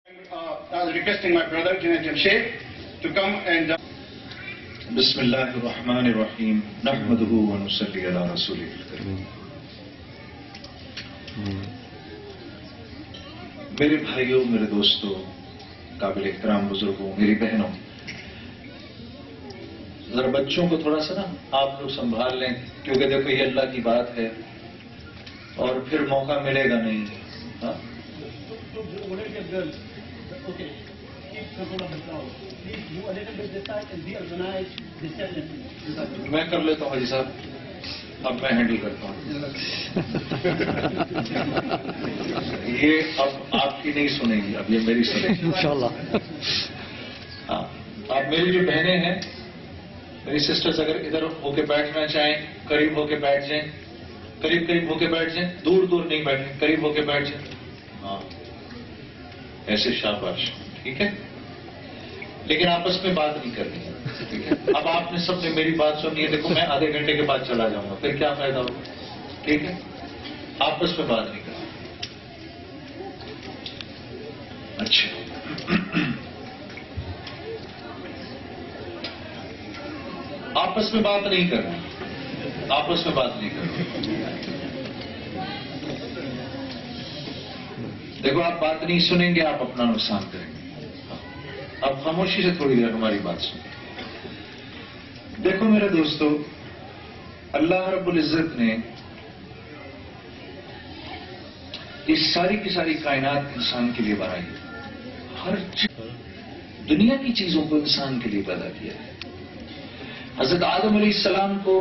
I was requesting my brother Junaid Jamshed to come and بسم اللہ الرحمن الرحیم نحمدہ ونصلی علی رسولہ الکریم. میرے بھائیوں، میرے دوستوں، قابل احترام بزرگوں، میری بہنوں، ذرا بچوں کو تھوڑا سا نا آپ لوگ سنبھال لیں، کیونکہ دیکھو یہ اللہ کی بات ہے اور پھر موقع ملے گا نہیں. ہاں میں کر لیتا ہوں حاجی صاحب، اب میں ہینڈل کرتا ہوں. یہ اب آپ کی نہیں سنیں گی، اب یہ میری سنیں گی انشاءاللہ. ہاں، آپ میری جو بہنیں ہیں، میری سسٹرز، اگر ادھر ہو کے بیٹھنا چاہیں قریب ہو کے بیٹھ جائیں، قریب ہو کے بیٹھ جائیں، دور نہیں بیٹھیں، قریب ہو کے بیٹھ جائیں. ہاں ایسے شاباش، ٹھیک ہے. لیکن آپس میں بات نہیں کرنی ہے، ٹھیک ہے. اب آپ نے سب نے میری بات سنی ہے، دیکھو میں آدھے گھنٹے کے بعد چلا جاؤں گا، پھر کیا فائدہ ہوگا. ٹھیک ہے، آپس میں بات نہیں کرنی. اچھا، آپس میں بات نہیں کرنی، آپس میں بات نہیں کرنی. دیکھو آپ بات نہیں سنیں گے، آپ اپنا نقصان کریں گے. اب خاموشی سے تھوڑی دیر ہماری بات سنیں. دیکھو میرے دوستو، اللہ رب العزت نے اس ساری کی ساری کائنات انسان کے لیے بنائی ہے. ہر دنیا کی چیزوں کو انسان کے لیے پیدا کیا ہے. حضرت آدم علیہ السلام کو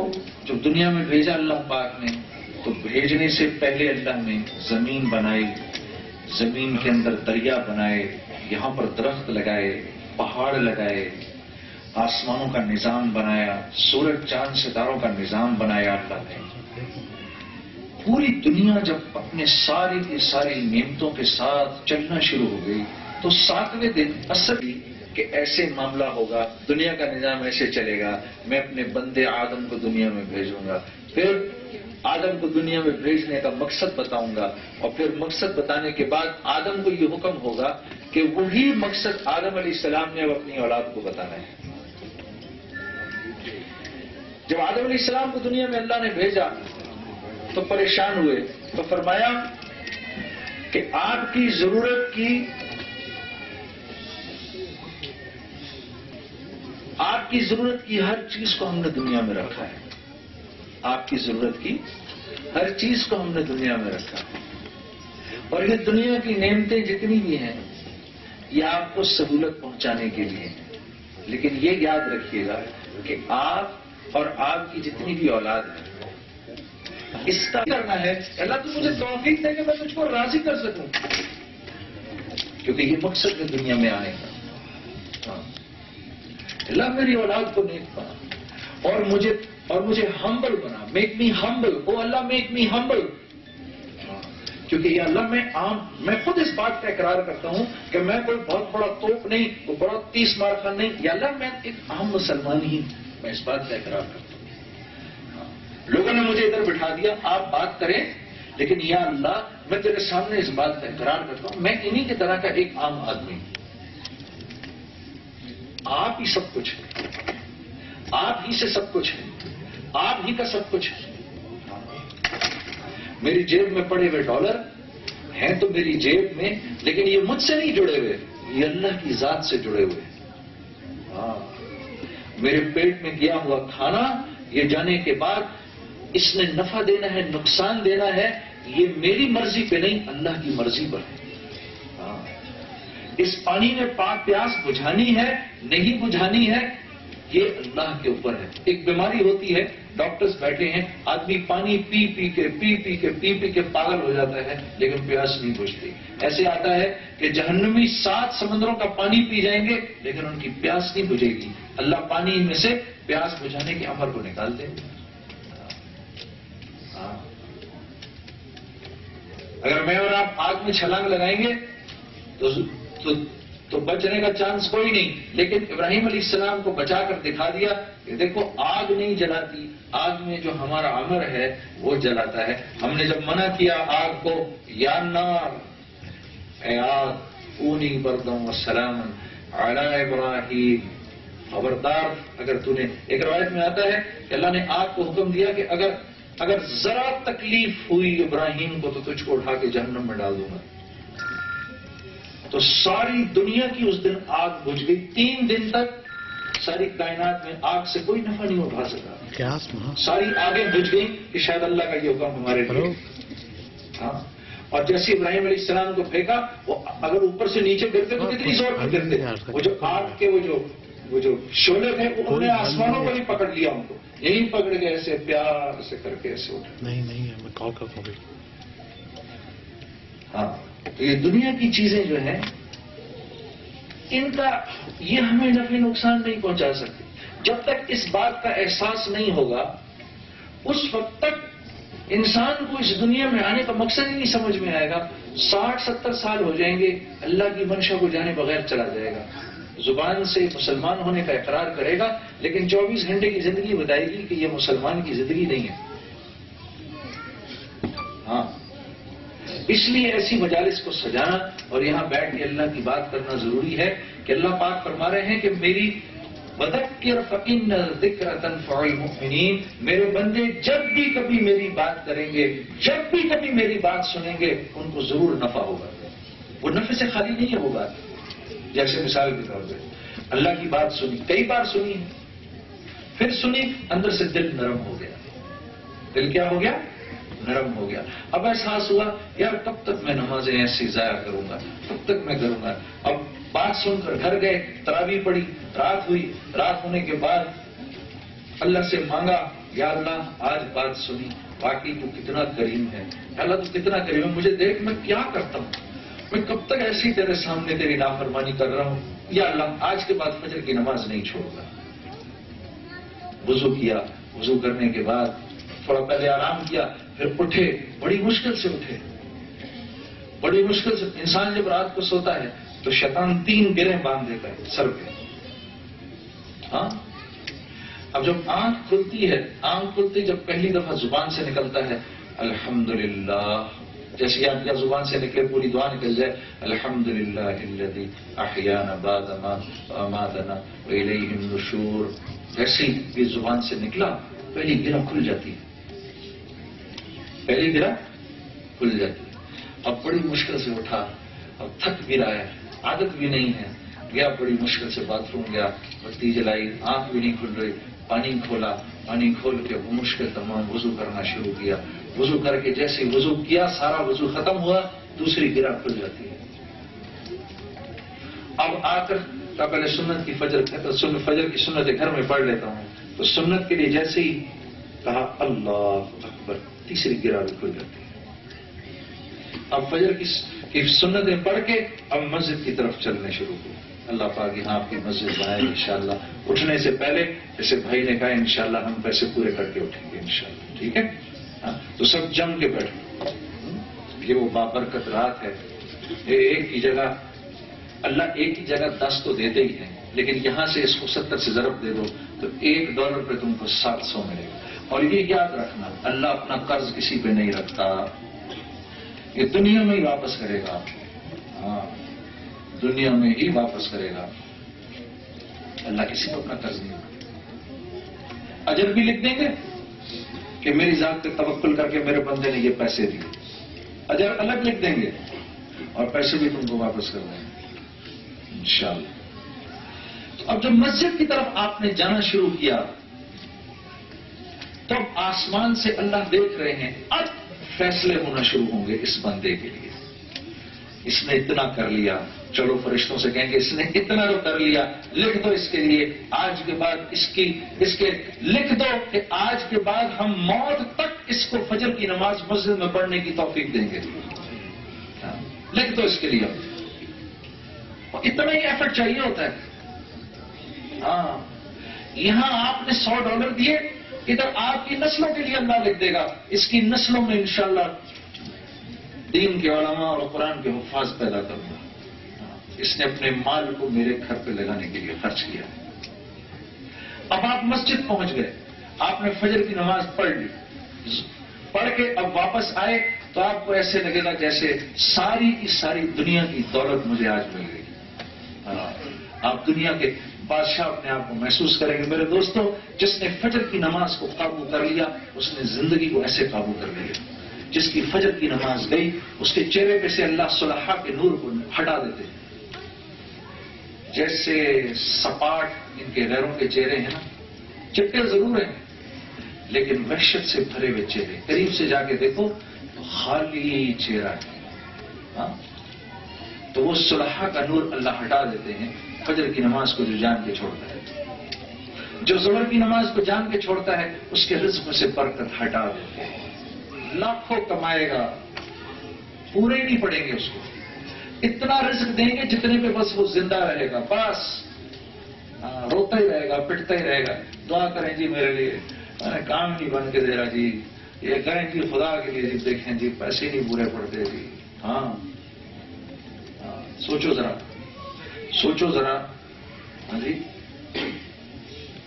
جب دنیا میں بھیجا اللہ پاک نے، تو بھیجنے سے پہلے اللہ نے زمین بنائی، زمین کے اندر دریا بنائے، یہاں پر درخت لگائے، پہاڑ لگائے، آسمانوں کا نظام بنایا، سورج چاند ستاروں کا نظام بنایا. اللہ نے پوری دنیا جب اپنے ساری کی ساری نعمتوں کے ساتھ چلنا شروع ہو گئی، تو 7ویں دن اصل کہ ایسے معاملہ ہوگا، دنیا کا نظام ایسے چلے گا، میں اپنے بندے آدم کو دنیا میں بھیجوں گا. پھر آدم کو دنیا میں بھیجنے کا مقصد بتاؤں گا، اور پھر مقصد بتانے کے بعد آدم کو یہ حکم ہوگا کہ وہی مقصد آدم علیہ السلام نے اب اپنی اولاد کو بتانا ہے. جب آدم علیہ السلام کو دنیا میں اللہ نے بھیجا تو پریشان ہوئے، تو فرمایا کہ آپ کی ضرورت کی ہر چیز کو ہم نے دنیا میں رکھا ہے. آپ کی ضرورت کی ہر چیز کو ہم نے دنیا میں رکھا ہے، اور یہ دنیا کی نعمتیں جتنی بھی ہیں یہ آپ کو سہولت پہنچانے کے لیے ہیں. لیکن یہ یاد رکھیے گا کہ آپ اور آپ کی جتنی بھی اولاد ہے، اس کا کرنا ہے اللہ تو مجھے توفیق دے کہ میں تجھ کو راضی کر سکوں، کیونکہ یہ مقصد ہے دنیا میں آنے کا. اللہ میری اولاد کو نیک بنا اور مجھے ہمبل بنا. میک می ہمبل، او اللہ میک می ہمبل. کیونکہ یہ اللہ میں خود اس بات کا اقرار کرتا ہوں کہ میں کوئی بہت بڑا توپ نہیں، کوئی بڑا 30 مار خان نہیں. یا اللہ میں ایک عام مسلمان ہی، میں اس بات کا اقرار کرتا ہوں. لوگوں نے مجھے ادھر بٹھا دیا، آپ بات کریں، لیکن یا اللہ میں تیرے سامنے اس بات کا اقرار کرتا ہوں میں انہی کی طرح کا ایک عام آدمی ہوں. آپ ہی سب کچھ ہے، آپ ہی سے سب کچھ ہے، آپ ہی کا سب کچھ ہے. میری جیب میں پڑے ہوئے ڈالر ہیں تو میری جیب میں، لیکن یہ مجھ سے نہیں جڑے ہوئے، یہ اللہ کی ذات سے جڑے ہوئے. ہاں، میرے پیٹ میں گیا ہوا کھانا، یہ جانے کے بعد اس نے نفع دینا ہے، نقصان دینا ہے، یہ میری مرضی پہ نہیں، اللہ کی مرضی پر ہے. ہاں، اس پانی میں پیاس بجھانی ہے نہیں بجھانی ہے، یہ اللہ کے اوپر ہے. ایک بیماری ہوتی ہے، ڈاکٹرز بیٹھے ہیں، آدمی پانی پی کے پاگل ہو جاتا ہے، لیکن پیاس نہیں بجھتی. ایسے آتا ہے کہ جہنمی 7 سمندروں کا پانی پی جائیں گے لیکن ان کی پیاس نہیں بجھے گی. اللہ پانی میں سے پیاس بجھانے کے عمل کو نکال دے. اگر میں اور آپ آگ میں چھلانگ لگائیں گے تو بچنے کا چانس کوئی نہیں. لیکن ابراہیم علیہ السلام کو بچا کر دکھا دیا کہ دیکھو آگ نہیں جلاتی، آگ میں جو ہمارا امر ہے وہ جلاتا ہے. ہم نے جب منع کیا آگ کو، یا نار، اے آگ کونی بردم وسلاما علی ابراہیم. خبردار اگر تو نے، ایک روایت میں آتا ہے کہ اللہ نے آگ کو حکم دیا کہ اگر ذرا تکلیف ہوئی ابراہیم کو تو تجھ کو اٹھا کے جہنم میں ڈال دوں گا. تو ساری دنیا کی اس دن آگ بجھ گئی. 3 دن تک ساری کائنات میں آگ سے کوئی نفع نہیں اٹھا سکا. ساری آگیں بجھ گئی کہ شاید اللہ کا یہ حکم ہمارے لیے. ہاں، اور جیسے ابراہیم علیہ السلام کو پھینکا، وہ اگر اوپر سے نیچے گرتے تو کتنی زور میں گرتے. وہ جو آگ کے وہ جو شعلے تھے وہ انہوں نے آسمانوں پر ہی پکڑ لیا، ان کو یہیں پکڑ کے ایسے پیار سے کر کے ایسے اٹھا. نہیں میں کال کرتا ہوں. ہاں، تو یہ دنیا کی چیزیں جو ہیں ان کا یہ ہمیں نفع نقصان نہیں پہنچا سکتی. جب تک اس بات کا احساس نہیں ہوگا اس وقت تک انسان کو اس دنیا میں آنے کا مقصد ہی نہیں سمجھ میں آئے گا. 60-70 سال ہو جائیں گے، اللہ کی منشا کو جانے بغیر چلا جائے گا. زبان سے مسلمان ہونے کا اقرار کرے گا، لیکن 24 گھنٹے کی زندگی بتائے گی کہ یہ مسلمان کی زندگی نہیں ہے. ہاں، اس لیے ایسی مجالس کو سجانا اور یہاں بیٹھ کے اللہ کی بات کرنا ضروری ہے کہ اللہ پاک فرما رہے ہیں کہ میری وذکر فإن الذکر تنفع المؤمنین، میرے بندے جب بھی کبھی میری بات کریں گے، جب بھی کبھی میری بات سنیں گے، ان کو ضرور نفع ہوگا. وہ نفع سے خالی نہیں ہے وہ بات. جیسے مثال کے طور پہ اللہ کی بات سنی، کئی بار سنی، پھر سنی، اندر سے دل نرم ہو گیا. دل کیا ہو گیا؟ نرم ہو گیا. اب احساس ہوا یار کب تک میں نمازیں ایسی ضائع کروں گا، کب تک میں کروں گا. اب بات سن کر گھر گئے، تراویح پڑھی، رات ہوئی، رات ہونے کے بعد اللہ سے مانگا یا اللہ آج بات سنی، باقی تو کتنا کریم ہے، اللہ تو کتنا کریم ہے، مجھے دیکھ میں کیا کرتا ہوں، میں کب تک ایسی تیرے سامنے تیری نافرمانی کر رہا ہوں. یا اللہ آج کے بعد فجر کی نماز نہیں چھوڑوں گا. وضو کیا، وضو کرنے کے بعد تھوڑا پہلے آرام کیا، پھر اٹھے، بڑی مشکل سے اٹھے، بڑی مشکل سے. انسان جب رات کو سوتا ہے تو شیطان 3 گرہیں باندھ دیتا ہے سر پہ. ہاں، اب جب آنکھ کھلتی ہے، آنکھ کھلتی جب پہلی دفعہ زبان سے نکلتا ہے الحمدللہ، جیسے آپ کیا زبان سے نکلے پوری دعا نکل جائے الحمدللہ الذی احیانا بعد ما اماتنا والیہ النشور، جیسے یہ زبان سے نکلا پہلی گرہ کھل جاتی ہے، پہلی گرہ کھل جاتی ہے. اب بڑی مشکل سے اٹھا، اب تھک بھی رہا ہے، عادت بھی نہیں ہے، گیا بڑی مشکل سے باتھ روم گیا، بتی جلائی، آنکھ بھی نہیں کھل رہی، پانی کھولا، پانی کھول کے وہ مشکل تمام وضو کرنا شروع کیا. وضو کر کے جیسے وضو کیا، سارا وضو ختم ہوا، دوسری گرہ کھل جاتی ہے. اب آ کر پہلے سنت کی فجر کی سنت گھر میں پڑھ لیتا ہوں، تو سنت کے لیے جیسے ہی کہا اللہ اکبر، تیسری گرہ بھی کھل جاتی ہے. اب فجر کی سنتیں پڑھ کے اب مسجد کی طرف چلنے شروع ہوئے. اللہ پاک یہاں آپ کی مسجد بنائے انشاءاللہ. اٹھنے سے پہلے جیسے بھائی نے کہا انشاءاللہ ہم پیسے پورے کر کے اٹھیں گے انشاءاللہ، ٹھیک ہے؟ ہاں، تو سب جم کے بیٹھو. یہ وہ بابرکت رات ہے. ایک ہی جگہ اللہ ایک ہی جگہ 10 تو دیتے ہی ہیں، لیکن یہاں سے اس کو 70 سے ضرب دے دو تو $1 پہ تم کو 700 ملے گا. اور یہ یاد رکھنا اللہ اپنا قرض کسی پہ نہیں رکھتا، یہ دنیا میں ہی واپس کرے گا. ہاں، دنیا میں ہی واپس کرے گا. اللہ کسی کو اپنا قرض نہیں رکھتا. اجر بھی لکھ دیں گے کہ میری ذات پہ توکل کر کے میرے بندے نے یہ پیسے دیے، اجر الگ لکھ دیں گے اور پیسے بھی تم کو واپس کر دیں گے انشاءاللہ. اب جب مسجد کی طرف آپ نے جانا شروع کیا تب آسمان سے اللہ دیکھ رہے ہیں اب فیصلے ہونا شروع ہوں گے اس بندے کے لیے. اس نے اتنا کر لیا، چلو فرشتوں سے کہیں گے اس نے اتنا تو کر لیا، لکھ دو اس کے لیے آج کے بعد اس کے لکھ دو کہ آج کے بعد ہم موت تک اس کو فجر کی نماز مسجد میں پڑھنے کی توفیق دیں گے. لکھ دو اس کے لیے. اتنا ہی ایفرٹ چاہیے ہوتا ہے. ہاں، یہاں آپ نے $100 دیے، ادھر آپ کی نسلوں کے لیے اللہ لکھ دے گا اس کی نسلوں میں انشاءاللہ دین کے علماء اور قرآن کے حفاظ پیدا کروں گا. اس نے اپنے مال کو میرے گھر پہ لگانے کے لیے خرچ کیا. اب آپ مسجد پہنچ گئے، آپ نے فجر کی نماز پڑھ لی، پڑھ کے اب واپس آئے تو آپ کو ایسے لگے گا جیسے ساری کی ساری دنیا کی دولت مجھے آج مل گئی. آپ دنیا کے بادشاہ اپنے آپ کو محسوس کریں گے. میرے دوستو، جس نے فجر کی نماز کو قابو کر لیا اس نے زندگی کو ایسے قابو کر لیا. جس کی فجر کی نماز گئی اس کے چہرے پہ سے اللہ صلحہ کے نور کو ہٹا دیتے ہیں. جیسے سپاٹ ان کے غیروں کے چہرے ہیں نا، چپٹے ضرور ہیں لیکن وحشت سے بھرے ہوئے چہرے. قریب سے جا کے دیکھو تو خالی چہرہ ہے. تو وہ صلحہ کا نور اللہ ہٹا دیتے ہیں فجر کی نماز کو جو جان کے چھوڑتا ہے. جو ظہر کی نماز کو جان کے چھوڑتا ہے اس کے رزق میں سے برکت ہٹا دیتے ہیں. لاکھوں کمائے گا پورے نہیں پڑیں گے اس کو. اتنا رزق دیں گے جتنے پہ بس وہ زندہ رہے گا، بس روتا ہی رہے گا، پٹتا ہی رہے گا. دعا کریں جی میرے لیے، میں نے کام نہیں بن کے دے رہا جی. یہ کہیں جی خدا کے لیے جی دیکھیں جی پیسے نہیں پورے پڑتے جی. ہاں سوچو ذرا، سوچو ذرا. ہاں جی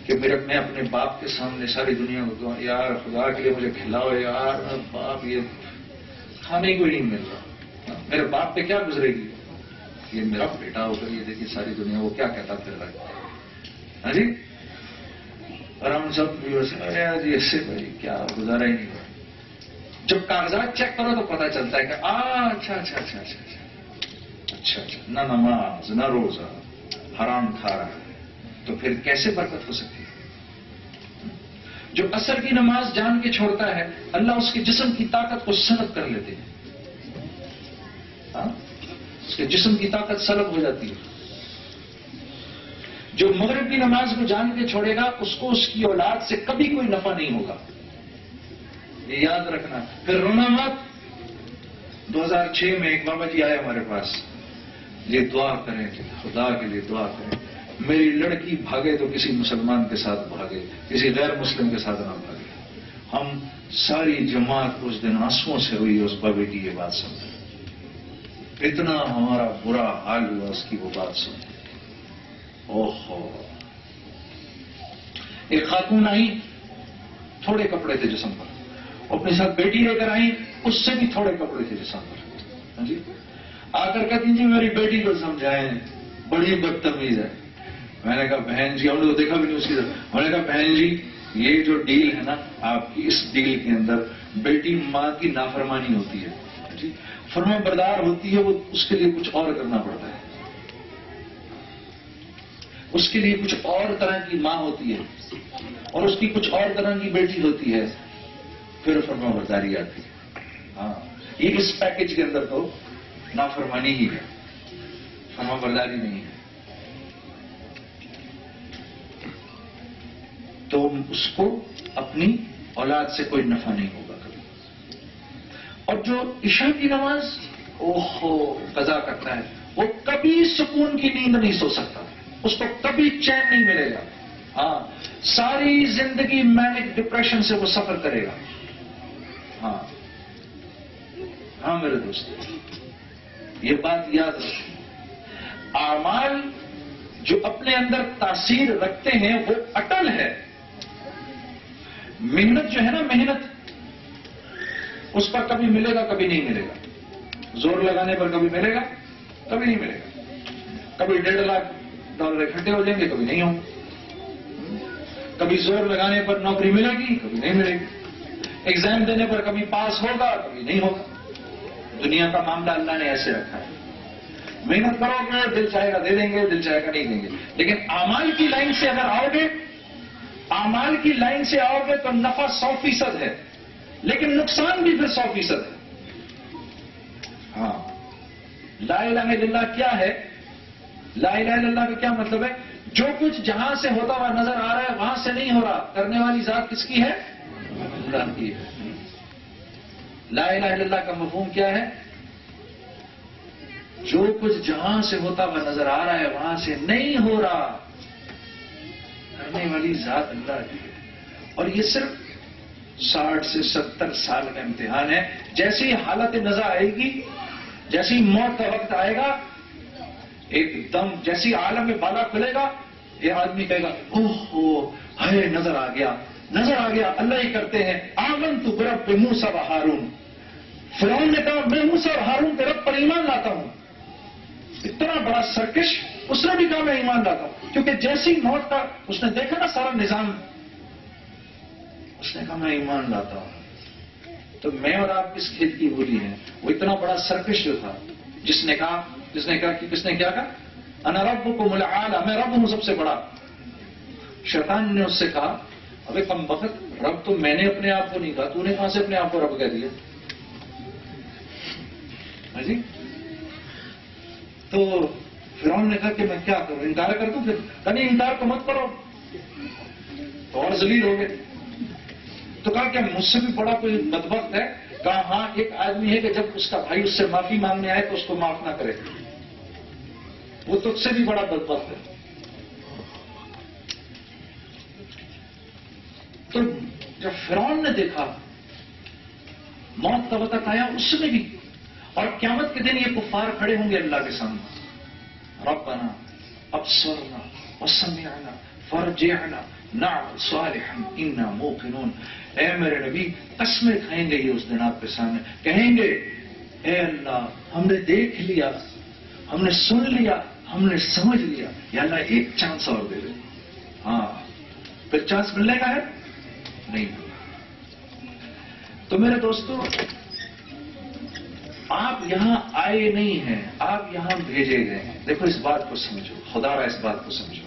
کہ میں اپنے باپ کے سامنے ساری دنیا کو کہوں یار خدا کے لیے مجھے کھلاؤ یار، باپ یہ کھانے کو نہیں مل رہا. میرے باپ پہ کیا گزرے گی؟ یہ میرا بیٹا ہو کر یہ دیکھیے ساری دنیا وہ کیا کہتا پھر رہا ہے. ہاں جی اور ہم سب جی ایسے بھائی کیا گزارا ہی نہیں ہوا. جب کاغذات چیک کرو تو پتا چلتا ہے کہ اچھا اچھا اچھا اچھا اچھا اچھا اچھا نہ نماز نہ روزہ، حرام کھا رہا ہے. تو پھر کیسے برکت ہو سکتی ہے؟ جو عصر کی نماز جان کے چھوڑتا ہے اللہ اس کے جسم کی طاقت کو سلب کر لیتے ہیں. اس کے جسم کی طاقت سلب ہو جاتی ہے. جو مغرب کی نماز کو جان کے چھوڑے گا اس کو اس کی اولاد سے کبھی کوئی نفع نہیں ہوگا. یہ یاد رکھنا. پھر رونا مت. 2006 میں ایک بابا جی آئے ہمارے پاس، یہ دعا کریں خدا کے لیے دعا کریں میری لڑکی بھاگے تو کسی مسلمان کے ساتھ بھاگے، کسی غیر مسلم کے ساتھ نہ بھاگے. ہم ساری جماعت اس دن آنسوؤں سے ہوئی اس بابے کی یہ بات سن. اتنا ہمارا برا حال ہوا اس کی وہ بات سن. اوہو. ایک خاتون آئی، تھوڑے کپڑے تھے جسم پر، اپنے ساتھ بیٹی لے کر آئی، اس سے بھی تھوڑے کپڑے تھے جسم پر. ہاں جی آ کر کہتی جی میری بیٹی کو سمجھائیں بڑی بدتمیز ہے. میں نے کہا بہن جی، ہم نے تو دیکھا بھی نہیں اس کی طرف. میں نے کہا بہن جی یہ جو ڈیل ہے نا آپ کی، اس ڈیل کے اندر بیٹی ماں کی نافرمانی ہوتی ہے، فرما بردار ہوتی ہے، وہ اس کے لیے کچھ اور کرنا پڑتا ہے. اس کے لیے کچھ اور طرح کی ماں ہوتی ہے اور اس کی کچھ اور طرح کی بیٹی ہوتی ہے، پھر فرما برداری آتی ہے. ہاں یہ اس پیکج کے اندر تو نافرمانی ہی ہے، فرما برداری نہیں ہے. تو اس کو اپنی اولاد سے کوئی نفع نہیں ہوگا کبھی. اور جو عشاء کی نماز قضا کرتا ہے وہ کبھی سکون کی نیند نہیں سو سکتا، اس کو کبھی چین نہیں ملے گا. ہاں ساری زندگی مینک ڈپریشن سے وہ سفر کرے گا. ہاں ہاں میرے دوست یہ بات یاد رکھیں. اعمال جو اپنے اندر تاثیر رکھتے ہیں وہ اٹل ہے. محنت جو ہے نا، محنت اس پر کبھی ملے گا کبھی نہیں ملے گا. زور لگانے پر کبھی ملے گا کبھی نہیں ملے گا. کبھی $1.5 لاکھ اکٹھے ہو جائیں گے کبھی نہیں ہوں. کبھی زور لگانے پر نوکری ملے گی کبھی نہیں ملے گی. ایگزام دینے پر کبھی پاس ہوگا کبھی نہیں ہوگا. دنیا کا معاملہ اللہ نے ایسے رکھا ہے. محنت کرو گے دل چاہے گا دے دیں گے، دل چاہے گا نہیں دیں گے. لیکن اعمال کی لائن سے اگر آؤ گے، اعمال کی لائن سے آؤ گے تو نفع 100% ہے لیکن نقصان بھی پھر 100% ہے. ہاں لا الہ الا اللہ کیا ہے؟ لا الہ الا اللہ کا کیا مطلب ہے؟ جو کچھ جہاں سے ہوتا ہوا نظر آ رہا ہے وہاں سے نہیں ہو رہا. کرنے والی ذات کس کی ہے؟ اللہ کی ہے. لا الہ الا اللہ کا مفہوم کیا ہے؟ جو کچھ جہاں سے ہوتا ہوا نظر آ رہا ہے وہاں سے نہیں ہو رہا. کرنے والی ذات اللہ کی ہے. اور یہ صرف 60 سے 70 سال کا امتحان ہے. جیسی حالت نظر آئے گی، جیسی موت کا وقت آئے گا، ایک دم جیسی عالم میں بالا کھلے گا، یہ آدمی کہے گا اوہو ہائے نظر آ گیا، نظر آ گیا. اللہ ہی کرتے ہیں آمنت برب موسیٰ و ہارون فرعون نے کہا میں موسیٰ اور ہارون کے رب پر ایمان لاتا ہوں. اتنا بڑا سرکش، اس نے بھی کہا میں ایمان لاتا ہوں، کیونکہ جیسی موت کا اس نے دیکھا نا سارا نظام، اس نے کہا میں ایمان لاتا ہوں. تو میں اور آپ کس کھیت کی بولی ہیں؟ وہ اتنا بڑا سرکش جو تھا، جس نے کہا کہ کس نے کیا کہا؟ انا ربکم الاعلی، میں رب ہوں سب سے بڑا. شیطان نے اس سے کہا ابے کم بخت، رب تو میں نے اپنے آپ کو نہیں کہا، تو نے کہاں سے اپنے آپ کو رب کہہ دیا؟ ہاں جی. تو فرعون نے کہا کہ میں کیا کروں، انکار کر دوں؟ پھر نہیں، انکار تو مت کرو، تو اور ذلیل ہو گئے. تو کہا کہ مجھ سے بھی بڑا کوئی بدبخت ہے؟ کہا ہاں، ایک آدمی ہے کہ جب اس کا بھائی اس سے معافی مانگنے آئے تو اس کو معاف نہ کرے، وہ تجھ سے بھی بڑا بدبخت ہے. تو جب فرعون نے دیکھا موت کا وقت آیا اس میں بھی، اور قیامت کے دن یہ کفار کھڑے ہوں گے اللہ کے سامنے، ربنا ابصرنا وسمعنا فرجعنا نعمل صالحا انا موقنون. اے میرے نبی، قسمیں کھائیں گے یہ اس دن آپ کے سامنے، کہیں گے اے اللہ ہم نے دیکھ لیا، ہم نے سن لیا، ہم نے سمجھ لیا، یا اللہ ایک چانس اور دے دے. ہاں، پھر چانس ملنے کا ہے نہیں. تو میرے دوستو، آپ یہاں آئے نہیں ہیں، آپ یہاں بھیجے گئے ہیں. دیکھو اس بات کو سمجھو، خدا را اس بات کو سمجھو.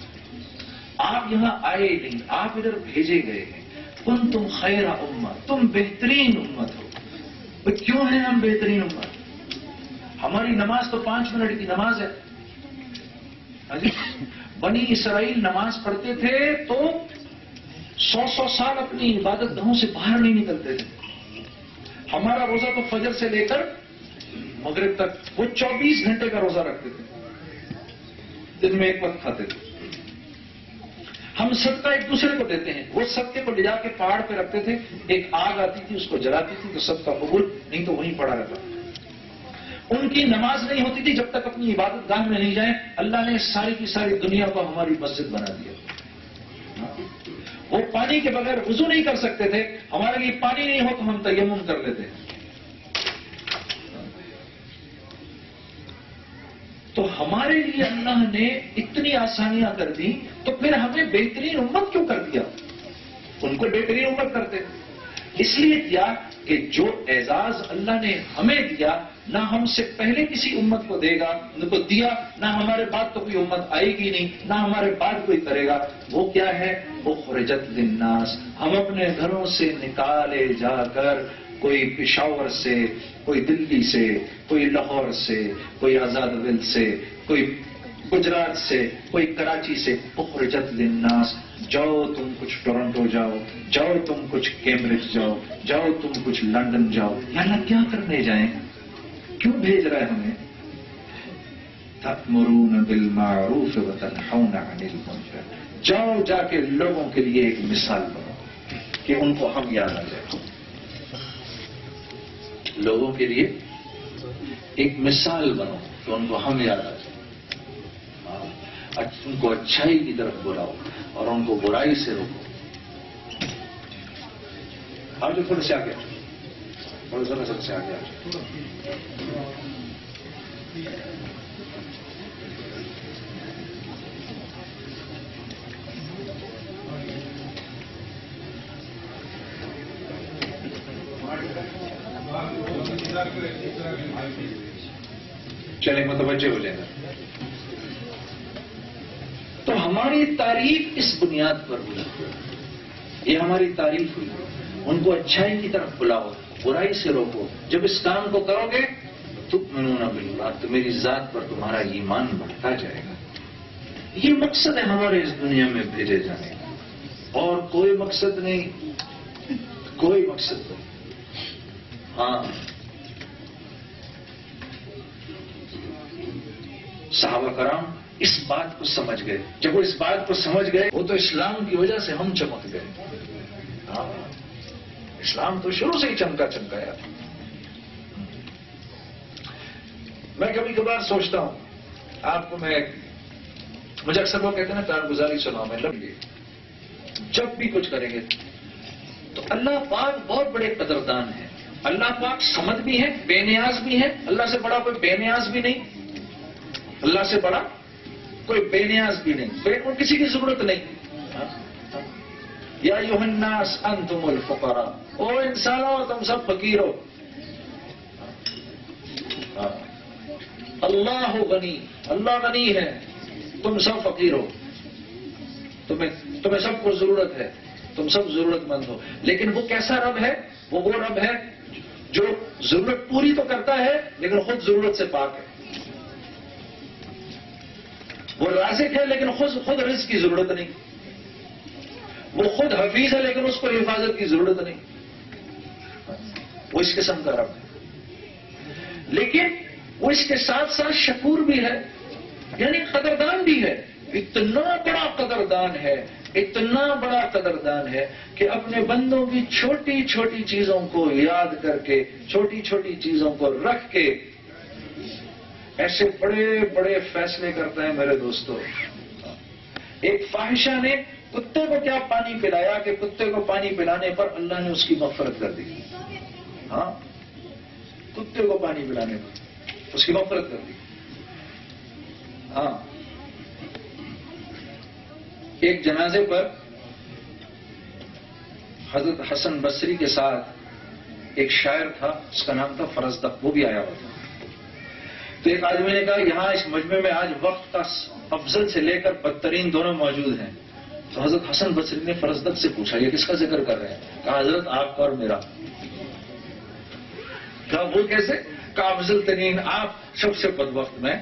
آپ یہاں آئے نہیں، آپ ادھر بھیجے گئے ہیں. کنتم خیر امت، تم بہترین امت ہو. کیوں ہیں ہم بہترین امت؟ ہماری نماز تو 5 منٹ کی نماز ہے. بنی اسرائیل نماز پڑھتے تھے تو 100 سال اپنی عبادت گاہوں سے باہر نہیں نکلتے تھے. ہمارا روزہ تو فجر سے لے کر مغرب تک، وہ 24 گھنٹے کا روزہ رکھتے تھے، دن میں ایک وقت کھاتے تھے. ہم صدقہ ایک دوسرے کو دیتے ہیں، وہ صدقے کو لے جا کے پہاڑ پہ رکھتے تھے، ایک آگ آتی تھی اس کو جلاتی تھی تو صدقہ قبول، نہیں تو وہیں پڑا رہتا. ان کی نماز نہیں ہوتی تھی جب تک اپنی عبادت گاہ میں نہیں جائیں. اللہ نے ساری کی ساری دنیا کو ہماری مسجد بنا دیا. وہ پانی کے بغیر وضو نہیں کر سکتے تھے، ہمارے لیے پانی نہیں ہو تو ہم تیمم کر لیتے ہیں. تو ہمارے لیے اللہ نے اتنی آسانیاں کر دی، تو پھر ہمیں بہترین امت کیوں کر دیا؟ ان کو بہترین امت کرتے، اس لیے دیا کہ جو اعزاز اللہ نے ہمیں دیا نہ ہم سے پہلے کسی امت کو دے گا، ان کو دیا، نہ ہمارے بعد تو کوئی امت آئے گی نہیں، نہ ہمارے بعد کوئی کرے گا. وہ کیا ہے؟ اخرجت للناس. ہم اپنے گھروں سے نکالے جا کر، کوئی پشاور سے، کوئی دلی سے، کوئی لاہور سے، کوئی آزاد ول سے، کوئی گجرات سے، کوئی کراچی سے. اخرجت للناس. جاؤ تم کچھ ٹورنٹو جاؤ، جاؤ تم کچھ کیمبرج جاؤ، جاؤ تم کچھ لندن جاؤ. یا اللہ کیا کرنے جائیں؟ کیوں بھیج رہا ہے ہمیں؟ تأمرون بالمعروف وتنہون عن المنکر. جاؤ جا کے لوگوں کے لیے ایک مثال بنو کہ ان کو ہم یاد آ جائیں. لوگوں کے لیے ایک مثال بنو کہ ان کو ہم یاد آ جائیں. ان کو اچھائی کی طرف بلاؤ اور ان کو برائی سے روکو. آج جو تھوڑے سے آگے تھوڑے ذرا سے آگے چلیں متوجہ ہو جائیں گا. تو ہماری تعریف اس بنیاد پر ہوئی، یہ ہماری تعریف ہوئی. ان کو اچھائی کی طرف بلاؤ، برائی سے روکو. جب اس کام کو کرو گے تؤمنون باللہ، تو میری ذات پر تمہارا ایمان بڑھتا جائے گا. یہ مقصد ہے ہمارے اس دنیا میں بھیجے جانے کا، اور کوئی مقصد نہیں، کوئی مقصد نہیں. ہاں، صحابہ کرام اس بات کو سمجھ گئے. جب وہ اس بات کو سمجھ گئے، وہ تو اسلام کی وجہ سے ہم چمک گئے. ہاں، اسلام تو شروع سے ہی چمکایا تھا. میں کبھی کبھار سوچتا ہوں، آپ کو مجھے اکثر لوگ کہتے ہیں نا کارگزاری سناؤ، میں لگ گئی. جب بھی کچھ کریں گے تو اللہ پاک بہت بڑے قدردان ہیں. اللہ پاک صمد بھی ہے، بے نیاز بھی ہے، اللہ سے بڑا کوئی بے نیاز بھی نہیں، اللہ سے بڑا کوئی بے نیاز بھی نہیں، کو کسی کی ضرورت نہیں۔ یا ایھا الناس انتم الفقراء، او انسانوں تم سب فقیر ہو، اللہ غنی، اللہ غنی ہے، تم سب فقیر ہو، تمہیں سب کو ضرورت ہے، تم سب ضرورت مند ہو۔ لیکن وہ کیسا رب ہے؟ وہ رب ہے جو ضرورت پوری تو کرتا ہے لیکن خود ضرورت سے پاک ہے۔ وہ رازق ہے لیکن خود رزق کی ضرورت نہیں، وہ خود حفیظ ہے لیکن اس کو حفاظت کی ضرورت نہیں، وہ اس قسم کا رب ہے۔ لیکن وہ اس کے ساتھ ساتھ شکور بھی ہے، یعنی قدردان بھی ہے، اتنا بڑا قدردان ہے، اتنا بڑا قدردان ہے کہ اپنے بندوں کی چھوٹی چھوٹی چیزوں کو یاد کر کے، چھوٹی چھوٹی چیزوں کو رکھ کے ایسے بڑے بڑے فیصلے کرتا ہے میرے دوستو۔ ایک فاحشہ نے کتے کو کیا پانی پلایا کہ کتے کو پانی پلانے پر اللہ نے اس کی مغفرت کر دی۔ ہاں، کتے کو پانی پلانے پر اس کی مغفرت کر دی۔ ہاں، ایک جنازے پر حضرت حسن بصری کے ساتھ ایک شاعر تھا، اس کا نام تھا فرزدق، وہ بھی آیا ہوا تھا۔ تو ایک آدمی نے کہا یہاں اس مجمع میں آج وقت کا افضل سے لے کر بدترین دونوں موجود ہیں۔ تو حضرت حسن بصری نے فرزدق سے پوچھا یہ کس کا ذکر کر رہے ہیں؟ کہا حضرت آپ کا اور میرا۔ کہا وہ کیسے؟ کہا افضل ترین آپ، سب سے بد وقت میں۔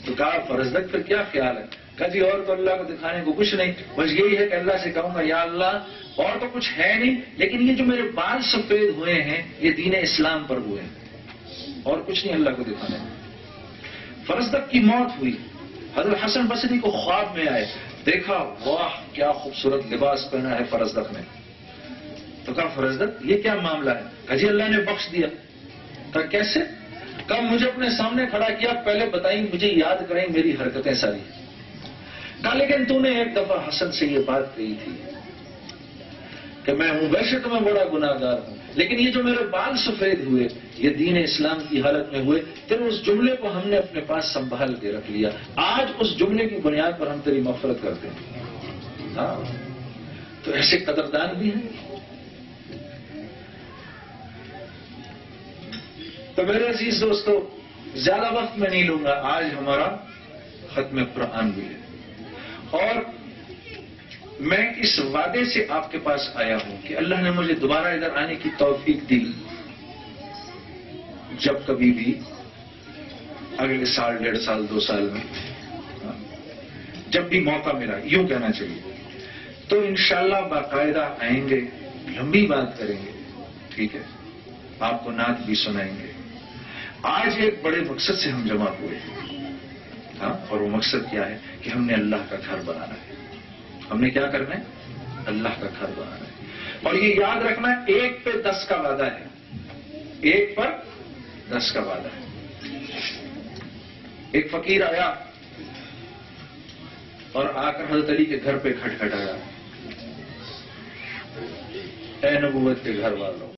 تو کہا فرزدق پھر کیا خیال ہے؟ کہا جی اور تو اللہ کو دکھانے کو کچھ نہیں، بس یہی ہے کہ اللہ سے کہوں گا یا اللہ اور تو کچھ ہے نہیں، لیکن یہ جو میرے بال سفید ہوئے ہیں یہ دین اسلام پر ہوئے ہیں، اور کچھ نہیں اللہ کو دکھانے کو۔ فرزدق کی موت ہوئی، حضرت حسن بصری کو خواب میں آئے، دیکھا واہ کیا خوبصورت لباس پہنا ہے فرزدق نے۔ تو کہا فرزدق یہ کیا معاملہ ہے؟ کہا جی اللہ نے بخش دیا۔ کہا کیسے؟ کہا مجھے اپنے سامنے کھڑا کیا، پہلے بتائیں مجھے یاد کریں میری حرکتیں ساری۔ کہا لیکن تو نے ایک دفعہ حسن سے یہ بات کہی تھی کہ میں ہوں ویسے تو میں بڑا گناہگار ہوں، لیکن یہ جو میرے بال سفید ہوئے یہ دین اسلام کی حالت میں ہوئے، پھر اس جملے کو ہم نے اپنے پاس سنبھال کے رکھ لیا، آج اس جملے کی بنیاد پر ہم تیری مغفرت کرتے ہیں۔ ہاں، تو ایسے قدردان بھی ہیں۔ تو میرے عزیز دوستو زیادہ وقت میں نہیں لوں گا، آج ہمارا ختم قرآن بھی ہے، اور میں اس وعدے سے آپ کے پاس آیا ہوں کہ اللہ نے مجھے دوبارہ ادھر آنے کی توفیق دی، جب کبھی بھی اگلے سال، 1.5 سال، 2 سال میں جب بھی موقع ملا، یوں کہنا چاہیے، تو انشاءاللہ باقاعدہ آئیں گے، لمبی بات کریں گے، ٹھیک ہے، آپ کو نعت بھی سنائیں گے۔ آج ایک بڑے مقصد سے ہم جمع ہوئے ہیں، ہاں، اور وہ مقصد کیا ہے کہ ہم نے اللہ کا گھر بنانا ہے۔ ہم نے کیا کرنا ہے؟ اللہ کا گھر بنانا ہے، اور یہ یاد رکھنا ہے 1 پہ 10 کا وعدہ ہے، 1 پر 10 کا وعدہ ہے۔ ایک فقیر آیا اور آ کر حضرت علی کے گھر پہ کھٹکھٹایا، اے نبوت کے گھر والوں،